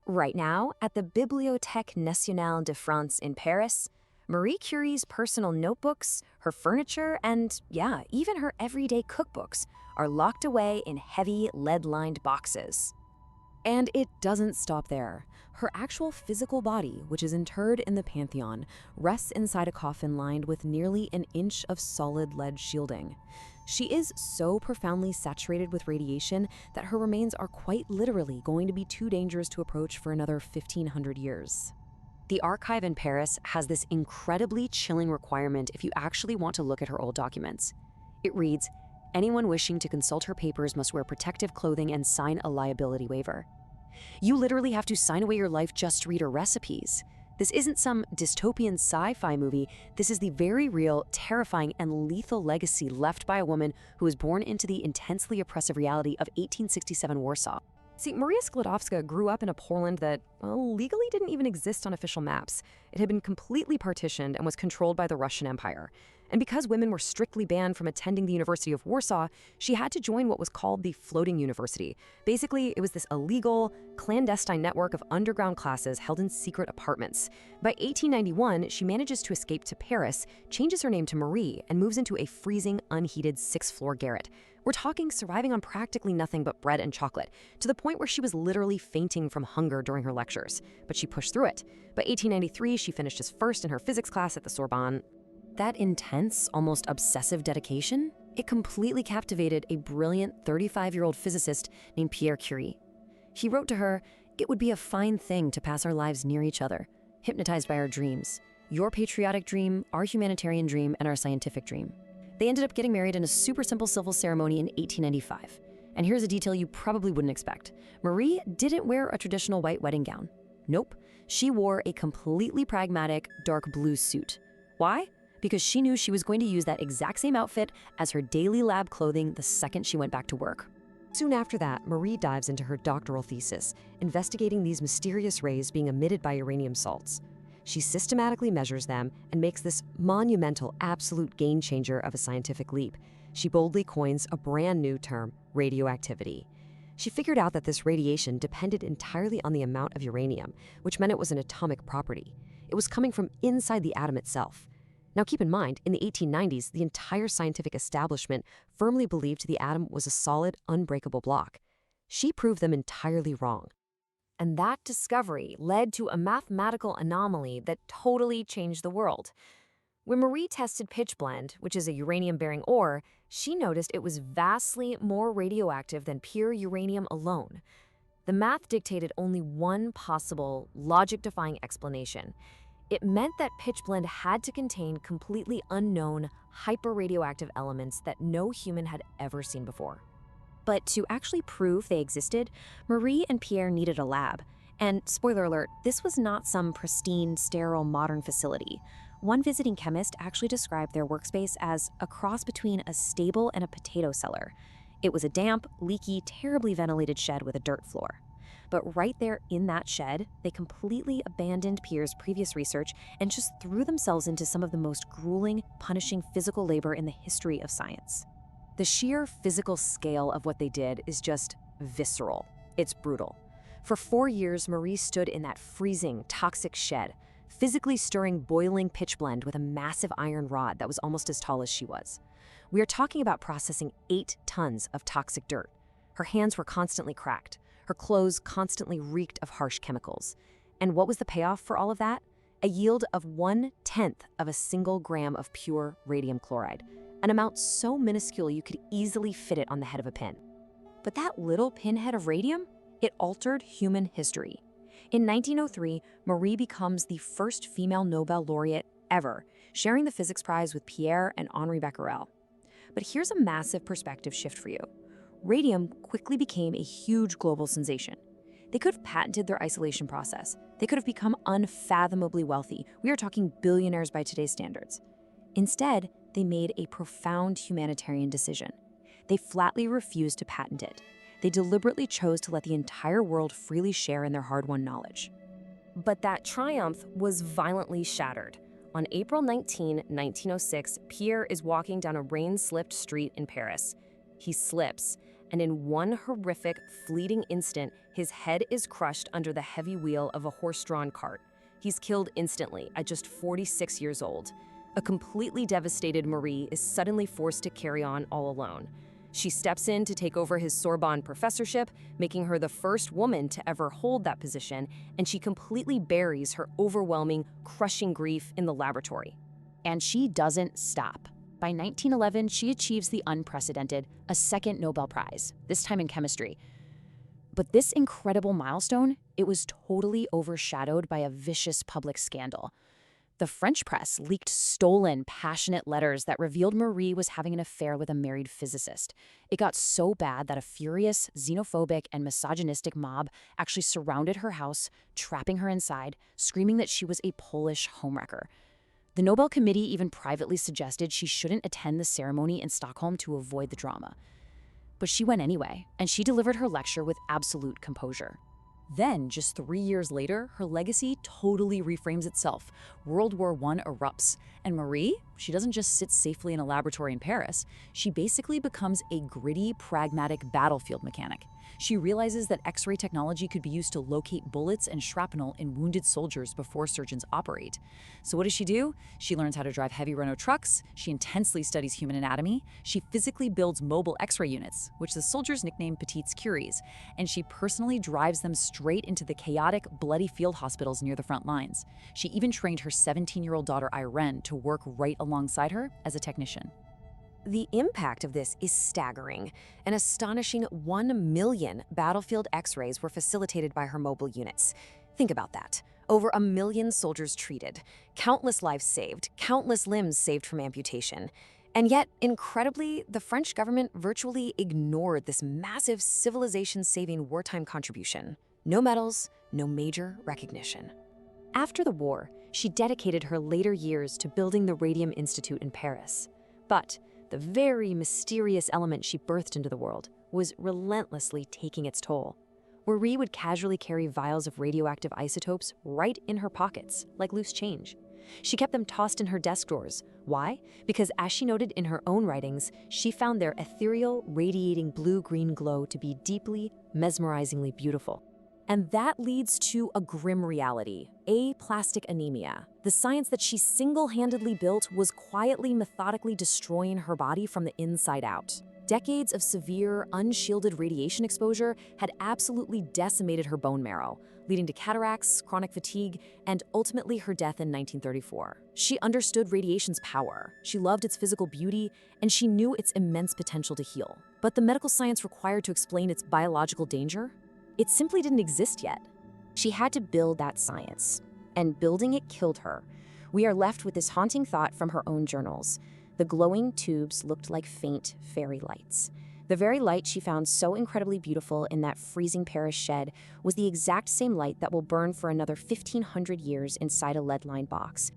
Right now, at the Bibliothèque Nationale de France in Paris, Marie Curie's personal notebooks, her furniture, and, yeah, even her everyday cookbooks are locked away in heavy lead-lined boxes. And it doesn't stop there. Her actual physical body, which is interred in the Pantheon, rests inside a coffin lined with nearly an inch of solid lead shielding. She is so profoundly saturated with radiation that her remains are quite literally going to be too dangerous to approach for another 1,500 years. The archive in Paris has this incredibly chilling requirement if you actually want to look at her old documents. It reads, "Anyone wishing to consult her papers must wear protective clothing and sign a liability waiver." You literally have to sign away your life just to read her recipes. This isn't some dystopian sci-fi movie. This is the very real, terrifying, and lethal legacy left by a woman who was born into the intensely oppressive reality of 1867 Warsaw. See, Maria Sklodowska grew up in a Poland that, well, legally didn't even exist on official maps. It had been completely partitioned and was controlled by the Russian Empire. And because women were strictly banned from attending the University of Warsaw, she had to join what was called the Floating University. Basically, it was this illegal, clandestine network of underground classes held in secret apartments. By 1891, she manages to escape to Paris, changes her name to Marie, and moves into a freezing, unheated 6th-floor garret. We're talking surviving on practically nothing but bread and chocolate, to the point where she was literally fainting from hunger during her lectures. But she pushed through it. By 1893, she finished as first in her physics class at the Sorbonne. That intense, almost obsessive dedication, it completely captivated a brilliant 35-year-old physicist named Pierre Curie. He wrote to her, "It would be a fine thing to pass our lives near each other, hypnotized by our dreams. Your patriotic dream, our humanitarian dream, and our scientific dream." They ended up getting married in a super simple civil ceremony in 1895. And here's a detail you probably wouldn't expect. Marie didn't wear a traditional white wedding gown. Nope, she wore a completely pragmatic dark blue suit. Why? Because she knew she was going to use that exact same outfit as her daily lab clothing the second she went back to work. Soon after that, Marie dives into her doctoral thesis, investigating these mysterious rays being emitted by uranium salts. She systematically measures them and makes this monumental, absolute game changer of a scientific leap. She boldly coins a brand new term, radioactivity. She figured out that this radiation depended entirely on the amount of uranium, which meant it was an atomic property. It was coming from inside the atom itself. Now keep in mind, in the 1890s, the entire scientific establishment firmly believed the atom was a solid, unbreakable block. She proved them entirely wrong. And that discovery led to a mathematical anomaly that totally changed the world. When Marie tested pitchblende, which is a uranium-bearing ore, she noticed it was vastly more radioactive than pure uranium alone. The math dictated only one possible, logic-defying explanation. It meant that pitchblende had to contain completely unknown, hyper-radioactive elements that no human had ever seen before. But to actually prove they existed, Marie and Pierre needed a lab. And spoiler alert, this was not some pristine, sterile, modern facility. One visiting chemist actually described their workspace as a cross between a stable and a potato cellar. It was a damp, leaky, terribly ventilated shed with a dirt floor. But right there in that shed, they completely abandoned Pierre's previous research and just threw themselves into some of the most grueling, punishing physical labor in the history of science. The sheer physical scale of what they did is just visceral. It's brutal. For 4 years, Marie stood in that freezing, toxic shed, physically stirring boiling pitchblende with a massive iron rod that was almost as tall as she was. We are talking about processing 8 tons of toxic dirt. Her hands were constantly cracked. Her clothes constantly reeked of harsh chemicals. And what was the payoff for all of that? A yield of 1/10 of a single gram of pure radium chloride, an amount so minuscule you could easily fit it on the head of a pin. But that little pinhead of radium, it altered human history. In 1903, Marie becomes the first female Nobel laureate ever, sharing the physics prize with Pierre and Henri Becquerel. But here's a massive perspective shift for you. Radium quickly became a huge global sensation. They could have patented their isolation process. They could have become unfathomably wealthy. We are talking billionaires by today's standards. Instead, they made a profound humanitarian decision. They flatly refused to patent it. They deliberately chose to let the entire world freely share in their hard-won knowledge. But that triumph was violently shattered. On April 19, 1906, Pierre is walking down a rain-slipped street in Paris. He slips, and in one horrific, fleeting instant, his head is crushed under the heavy wheel of a horse-drawn cart. He's killed instantly at just 46 years old. A completely devastated Marie is suddenly forced to carry on all alone. She steps in to take over his Sorbonne professorship, making her the first woman to ever hold that position, and she completely buries her overwhelming, crushing grief in the laboratory. And she doesn't stop. By 1911, she achieves the unprecedented, a second Nobel Prize, this time in chemistry. But this incredible milestone, it was totally overshadowed by a vicious public scandal. The French press leaked stolen, passionate letters that revealed Marie was having an affair with a married physicist. It got so bad that a furious, xenophobic, and misogynistic mob actually surrounded her house, trapping her inside, screaming that she was a Polish homewrecker. The Nobel Committee even privately suggested she shouldn't attend the ceremony in Stockholm to avoid the drama. But she went anyway, and she delivered her lecture with absolute composure. Then, just 3 years later, her legacy totally reframes itself. World War I erupts, and Marie, she doesn't just sit safely in a laboratory in Paris. She basically becomes a gritty, pragmatic battlefield mechanic. She realizes that X-ray technology could be used to locate bullets and shrapnel in wounded soldiers before surgeons operate. So what does she do? She learns how to drive heavy Renault trucks, she intensely studies human anatomy, she physically builds mobile X-ray units, which the soldiers nickname Petite's Curies, and she personally drives them straight into the chaotic, bloody field hospitals near the front lines. She even trained her 17-year-old daughter Irene to work right alongside her as a technician. The impact of this is staggering. An astonishing 1 million battlefield X-rays were facilitated by her mobile units. Think about that. Over 1 million soldiers treated, countless lives saved, countless limbs saved from amputation. And yet, incredibly, the French government virtually ignored this massive civilization-saving wartime contribution. No medals, no major recognition. After the war, she dedicated her later years to building the Radium Institute in Paris. But the very mysterious element she birthed into the world was relentlessly taking its toll. Marie would casually carry vials of radioactive isotopes right in her pockets, like loose change. She kept them tossed in her desk drawers. Why? Because as she noted in her own writings, she found their ethereal, radiating blue-green glow to be deeply, mesmerizingly beautiful. And that leads to a grim reality, aplastic anemia. The science that she single-handedly built was quietly, methodically destroying her body from the inside out. Decades of severe, unshielded radiation exposure had absolutely decimated her bone marrow, leading to cataracts, chronic fatigue, and ultimately her death in 1934. She understood radiation's power, she loved its physical beauty, and she knew its immense potential to heal. But the medical science required to explain its biological danger? It simply didn't exist yet. She had to build that science, and building it killed her. We are left with this haunting thought from her own journals. The glowing tubes looked like faint fairy lights. The very light she found so incredibly beautiful in that freezing Paris shed was the exact same light that will burn for another 1,500 years inside a lead-lined box.